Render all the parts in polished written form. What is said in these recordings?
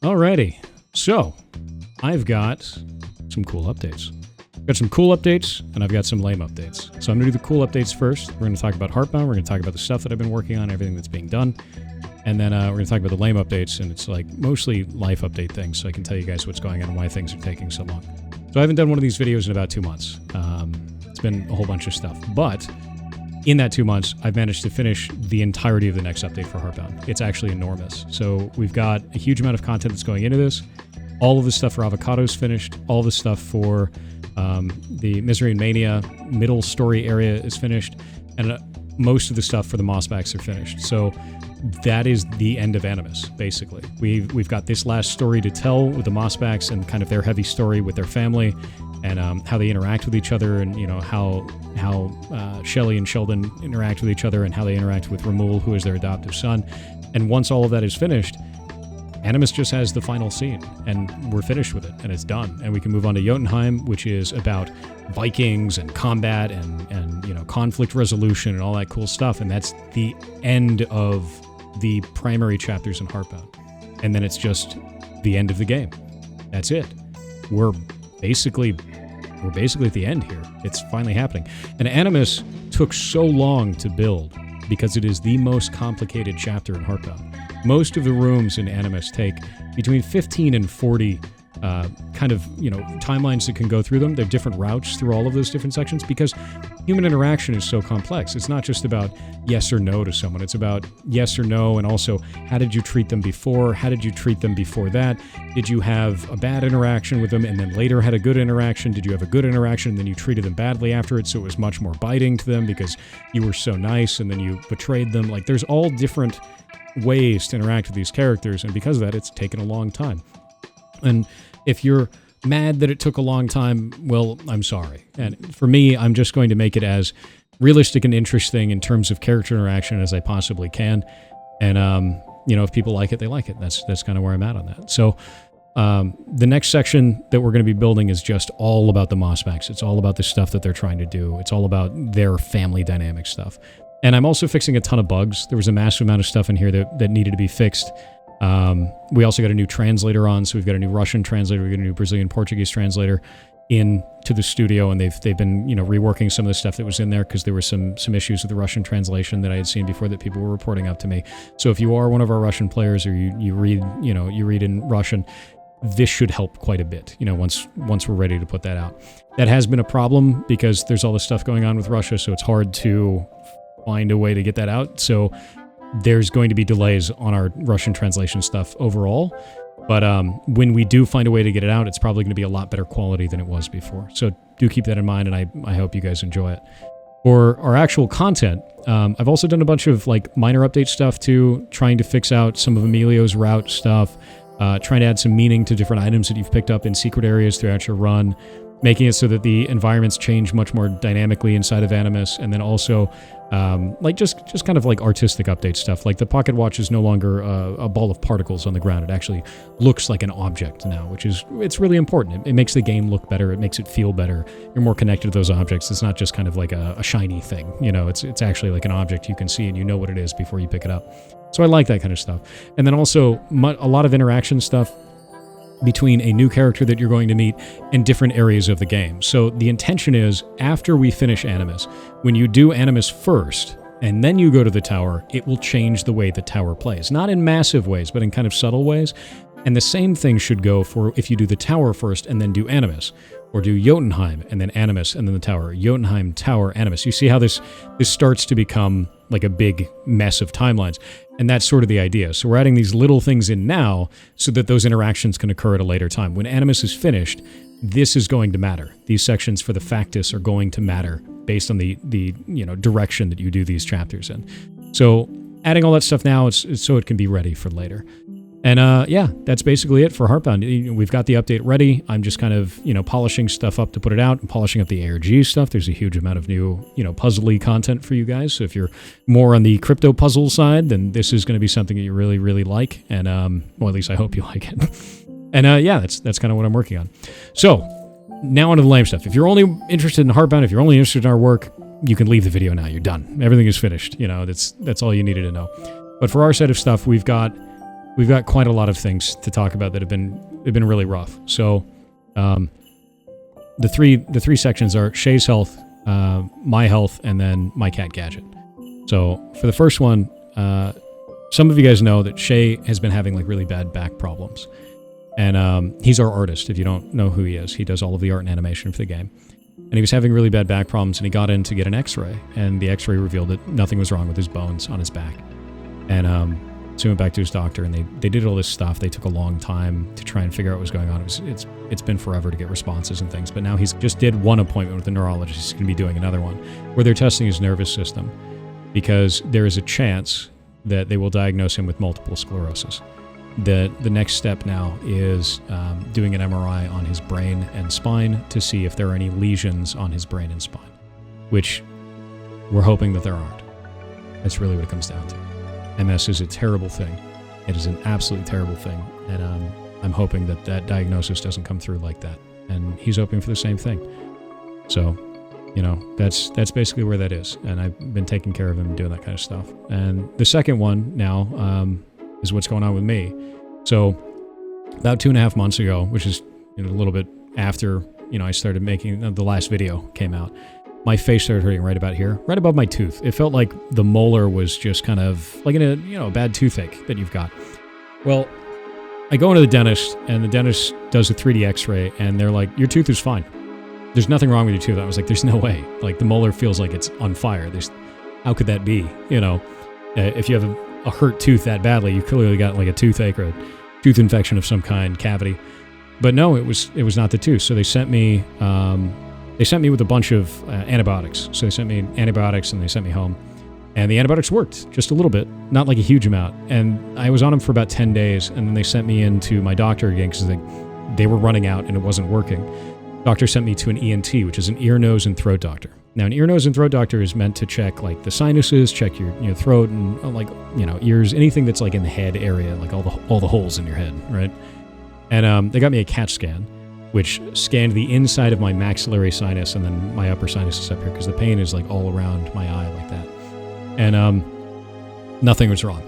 Alrighty, so I've got some cool updates. I've got some cool updates, and I've got some lame updates. So I'm going to do the cool updates first. We're going to talk about Heartbound. We're going to talk about the stuff that I've been working on, everything that's being done. And then we're going to talk about the lame updates, and it's like mostly life update things, so I can tell you guys what's going on and why things are taking so long. So I haven't done one of these videos in about 2 months. It's been a whole bunch of stuff. But in that 2 months, I've managed to finish the entirety of the next update for Heartbound. It's actually enormous. So we've got a huge amount of content that's going into this. All of the stuff for Avocado's finished. All the stuff for the Misery and Mania middle story area is finished. And most of the stuff for the Mossbacks are finished. So that is the end of Animus, basically. We've got this last story to tell with the Mossbacks and kind of their heavy story with their family and how they interact with each other, and you know how Shelley and Sheldon interact with each other, and how they interact with Ramul, who is their adoptive son. And once all of that is finished, Animus just has the final scene, and we're finished with it, and it's done. And we can move on to Jotunheim, which is about Vikings and combat and you know, conflict resolution and all that cool stuff. And that's the end of the primary chapters in Heartbound. And then it's just the end of the game. That's it. We're basically at the end here. It's finally happening. And Animus took so long to build because it is the most complicated chapter in Heartbound. Most of the rooms in Animus take between 15 and 40 kind of, you know, timelines that can go through them. There are different routes through all of those different sections because human interaction is so complex. It's not just about yes or no to someone. It's about yes or no, and also how did you treat them before? How did you treat them before that? Did you have a bad interaction with them and then later had a good interaction? Did you have a good interaction and then you treated them badly after it, so it was much more biting to them because you were so nice and then you betrayed them? Like, there's all different ways to interact with these characters, and because of that, it's taken a long time. And if you're mad that it took a long time, well, I'm sorry. And for me, I'm just going to make it as realistic and interesting in terms of character interaction as I possibly can. And, you know, if people like it, they like it. That's kind of where I'm at on that. So the next section that we're going to be building is just all about the Mossbacks. It's all about the stuff that they're trying to do. It's all about their family dynamic stuff. And I'm also fixing a ton of bugs. There was a massive amount of stuff in here that needed to be fixed. We also got a new translator on, so we've got a new Russian translator, we've got a new Brazilian Portuguese translator into the studio, and they've been, you know, reworking some of the stuff that was in there because there were some issues with the Russian translation that I had seen before that people were reporting up to me. So if you are one of our Russian players, or you read in Russian, this should help quite a bit, you know, once we're ready to put that out. That has been a problem because there's all this stuff going on with Russia, so it's hard to find a way to get that out. So there's going to be delays on our Russian translation stuff overall. But when we do find a way to get it out, it's probably going to be a lot better quality than it was before. So do keep that in mind, and I hope you guys enjoy it. For our actual content, I've also done a bunch of like minor update stuff too, trying to fix out some of Emilio's route stuff, trying to add some meaning to different items that you've picked up in secret areas throughout your run, making it so that the environments change much more dynamically inside of Animus, and then also like just kind of like artistic update stuff. Like the pocket watch is no longer a ball of particles on the ground. It actually looks like an object now, it's really important. It makes the game look better. It makes it feel better. You're more connected to those objects. It's not just kind of like a shiny thing. You know, it's actually like an object you can see and you know what it is before you pick it up. So I like that kind of stuff. And then also a lot of interaction stuff between a new character that you're going to meet in different areas of the game. So the intention is, after we finish Animus, when you do Animus first, and then you go to the tower, it will change the way the tower plays. Not in massive ways, but in kind of subtle ways. And the same thing should go for if you do the tower first and then do Animus, or do Jotunheim and then Animus and then the tower. Jotunheim, tower, Animus. You see how this starts to become like a big mess of timelines. And that's sort of the idea. So we're adding these little things in now so that those interactions can occur at a later time. When Animus is finished, this is going to matter. These sections for the Factus are going to matter based on the you know, direction that you do these chapters in. So adding all that stuff now is so it can be ready for later. And yeah, that's basically it for Heartbound. We've got the update ready. I'm just kind of, you know, polishing stuff up to put it out and polishing up the ARG stuff. There's a huge amount of new, you know, puzzly content for you guys. So if you're more on the crypto puzzle side, then this is going to be something that you really, really like. And, well, at least I hope you like it. And yeah, that's kind of what I'm working on. So now onto the lame stuff. If you're only interested in Heartbound, if you're only interested in our work, you can leave the video now. You're done. Everything is finished. You know, that's all you needed to know. But for our set of stuff, we've got we've got quite a lot of things to talk about that have been really rough. So, the three sections are Shaye's health, my health, and then my cat Gadget. So for the first one, some of you guys know that Shaye has been having like really bad back problems. And he's our artist, if you don't know who he is. He does all of the art and animation for the game. And he was having really bad back problems, and he got in to get an x-ray. And the x-ray revealed that nothing was wrong with his bones on his back. And so he went back to his doctor, and they did all this stuff. They took a long time to try and figure out what was going on. It's been forever to get responses and things. But now he's just did one appointment with a neurologist. He's going to be doing another one, where they're testing his nervous system. Because there is a chance that they will diagnose him with multiple sclerosis. The next step now is doing an MRI on his brain and spine to see if there are any lesions on his brain and spine, which we're hoping that there aren't. That's really what it comes down to. MS is a terrible thing. It is an absolutely terrible thing, and I'm hoping that that diagnosis doesn't come through like that. And he's hoping for the same thing. So, you know, that's basically where that is, and I've been taking care of him and doing that kind of stuff. And the second one now is what's going on with me. So about 2.5 months ago, which is a little bit after I started making the last video came out, my face started hurting right about here, right above my tooth. It felt like the molar was just kind of like in a bad toothache that you've got. Well, I go into the dentist, and the dentist does a 3D X-ray, and they're like, "Your tooth is fine. There's nothing wrong with your tooth." I was like, "There's no way. Like, the molar feels like it's on fire. How could that be? If you have a hurt tooth that badly, you've clearly got like a toothache or a tooth infection of some kind, cavity." But no, it was not the tooth. So they sent me with a bunch of antibiotics. So they sent me antibiotics, and they sent me home. And the antibiotics worked just a little bit, not like a huge amount. And I was on them for about 10 days, and then they sent me in to my doctor again because they were running out and it wasn't working. Doctor sent me to an ENT, which is an ear, nose, and throat doctor. Now, an ear, nose, and throat doctor is meant to check like the sinuses, check your throat, and ears, anything that's like in the head area, like all the holes in your head, right? And they got me a CAT scan, which scanned the inside of my maxillary sinus and then my upper sinus is up here because the pain is like all around my eye like that. And nothing was wrong,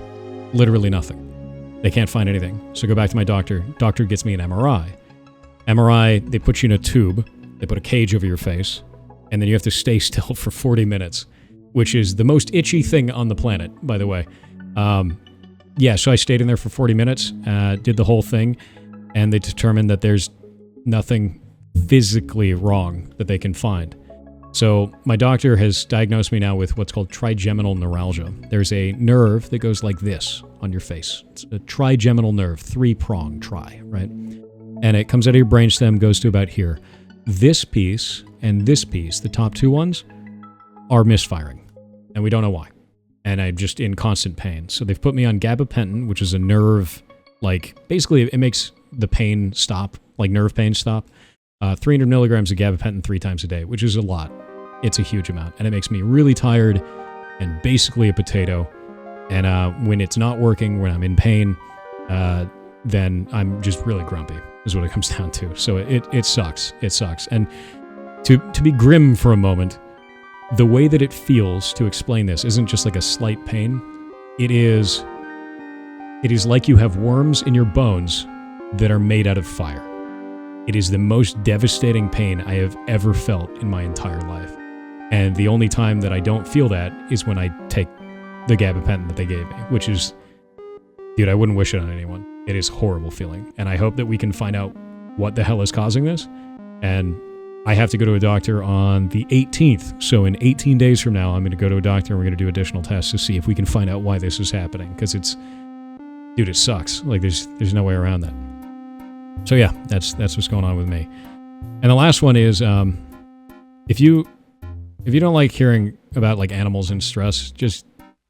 literally nothing. They can't find anything. So I go back to my doctor. Doctor gets me an MRI. MRI, they put you in a tube, they put a cage over your face, and then you have to stay still for 40 minutes, which is the most itchy thing on the planet, by the way. So I stayed in there for 40 minutes, did the whole thing, and they determined that there's nothing physically wrong that they can find. So my doctor has diagnosed me now with what's called trigeminal neuralgia. There's a nerve that goes like this on your face. It's a trigeminal nerve, 3-prong, right? And it comes out of your brainstem, goes to about here. This piece and this piece, the top two ones, are misfiring, and we don't know why. And I'm just in constant pain. So they've put me on gabapentin, which is a nerve, basically it makes the pain stop, like nerve pain stop. 300 milligrams of gabapentin 3 times a day, which is a lot. It's a huge amount, and it makes me really tired and basically a potato. And when it's not working, when I'm in pain, then I'm just really grumpy, is what it comes down to. So it sucks. It sucks. And to be grim for a moment, the way that it feels to explain this isn't just like a slight pain. It is like you have worms in your bones that are made out of fire. It is the most devastating pain I have ever felt in my entire life. And the only time that I don't feel that is when I take the gabapentin that they gave me, which is, dude, I wouldn't wish it on anyone. It is a horrible feeling. And I hope that we can find out what the hell is causing this. And I have to go to a doctor on the 18th. So in 18 days from now, I'm going to go to a doctor and we're going to do additional tests to see if we can find out why this is happening. Because dude, it sucks. Like there's no way around that. So yeah, that's what's going on with me. And the last one is, if you don't like hearing about like animals in stress, just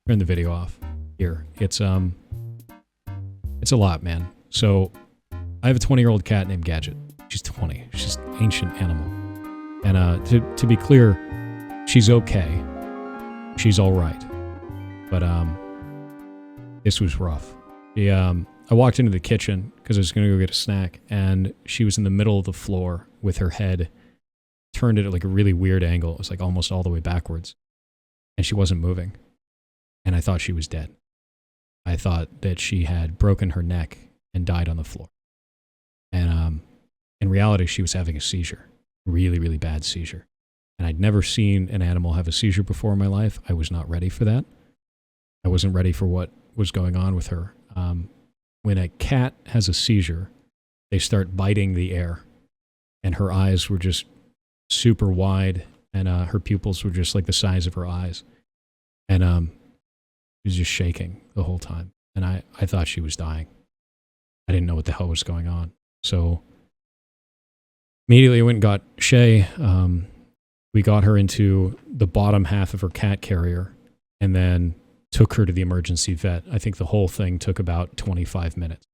turn the video off here. It's a lot, man. So I have a 20-year-old cat named Gadget. She's 20. She's an ancient animal. And to be clear, she's okay. She's all right. But this was rough. I walked into the kitchen because I was going to go get a snack, and she was in the middle of the floor with her head turned at like a really weird angle. It was like almost all the way backwards, and she wasn't moving. And I thought she was dead. I thought that she had broken her neck and died on the floor. And in reality, she was having a seizure, really, really bad seizure. And I'd never seen an animal have a seizure before in my life. I was not ready for that. I wasn't ready for what was going on with her. When a cat has a seizure, they start biting the air, and her eyes were just super wide, and her pupils were just like the size of her eyes. And she was just shaking the whole time. And I thought she was dying. I didn't know what the hell was going on. So immediately I went and got Shaye. We got her into the bottom half of her cat carrier and then took her to the emergency vet. I think the whole thing took about 25 minutes.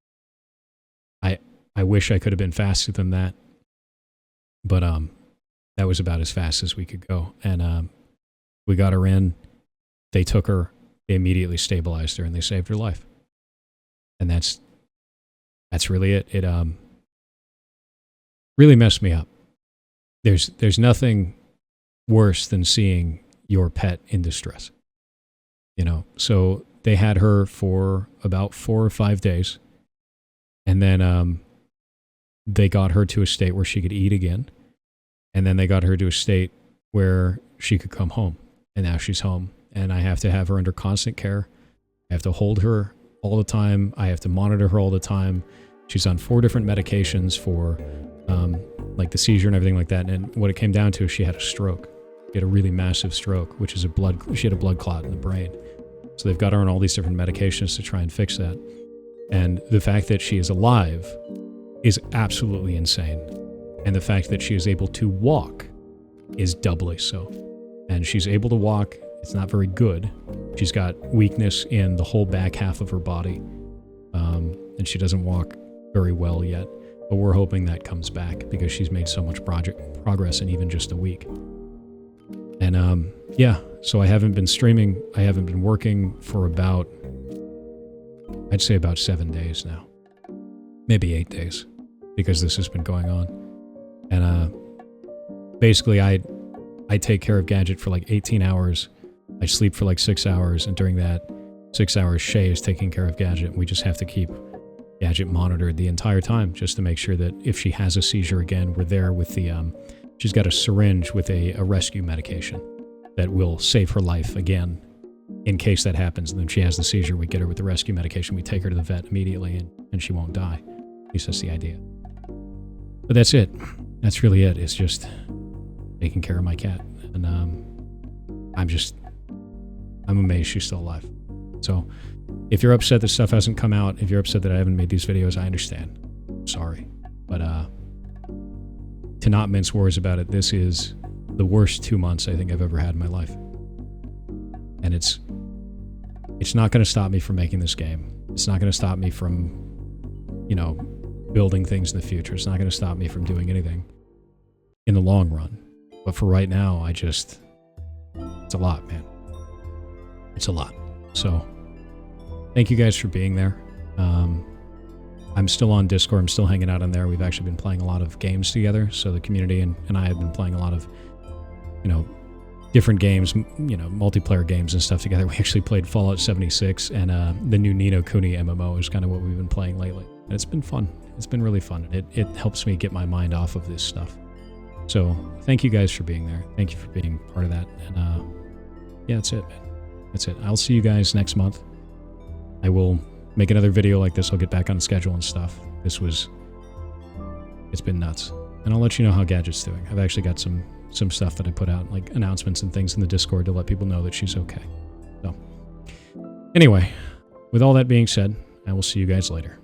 I wish I could have been faster than that, but that was about as fast as we could go. And we got her in. They took her. They immediately stabilized her, and they saved her life. And that's really it. It really messed me up. There's nothing worse than seeing your pet in distress. You know, so they had her for about 4 or 5 days, and then they got her to a state where she could eat again, and then they got her to a state where she could come home, and now she's home, and I have to have her under constant care. I have to hold her all the time. I have to monitor her all the time. She's on 4 different medications for like the seizure and everything like that, and what it came down to is she had a stroke. She had a really massive stroke, which is she had a blood clot in the brain. So they've got her on all these different medications to try and fix that. And the fact that she is alive is absolutely insane. And the fact that she is able to walk is doubly so. And she's able to walk. It's not very good. She's got weakness in the whole back half of her body. And she doesn't walk very well yet. But we're hoping that comes back because she's made so much progress in even just a week. And yeah, so I haven't been streaming. I haven't been working for about, I'd say about 7 days now. Maybe 8 days, because this has been going on. And basically I take care of Gadget for like 18 hours. I sleep for like 6 hours, and during that 6 hours, Shaye is taking care of Gadget. We just have to keep Gadget monitored the entire time just to make sure that if she has a seizure again, we're there with the, she's got a syringe with a rescue medication that will save her life again in case that happens. And then she has the seizure, we get her with the rescue medication, we take her to the vet immediately, and she won't die. At least that's the idea. But that's it. That's really it. It's just taking care of my cat. And I'm amazed she's still alive. So if you're upset that stuff hasn't come out, if you're upset that I haven't made these videos, I understand. Sorry. But to not mince words about it, this is the worst 2 months I think I've ever had in my life. And it's not going to stop me from making this game. It's not going to stop me from, you know, building things in the future. It's not going to stop me from doing anything in the long run. But for right now, it's a lot, man. It's a lot. So thank you guys for being there. I'm still on Discord. I'm still hanging out on there. We've actually been playing a lot of games together. So the community and I have been playing a lot of, you know, different games, you know, multiplayer games and stuff together. We actually played Fallout 76 and the new Ni no Kuni MMO is kind of what we've been playing lately. And it's been fun. It's been really fun. It helps me get my mind off of this stuff. So thank you guys for being there. Thank you for being part of that. And yeah, that's it, man. That's it. I'll see you guys next month. I will make another video like this. I'll get back on schedule and stuff. It's been nuts. And I'll let you know how Gadget's doing. I've actually got some stuff that I put out, like announcements and things in the Discord to let people know that she's okay. So anyway, with all that being said, I will see you guys later.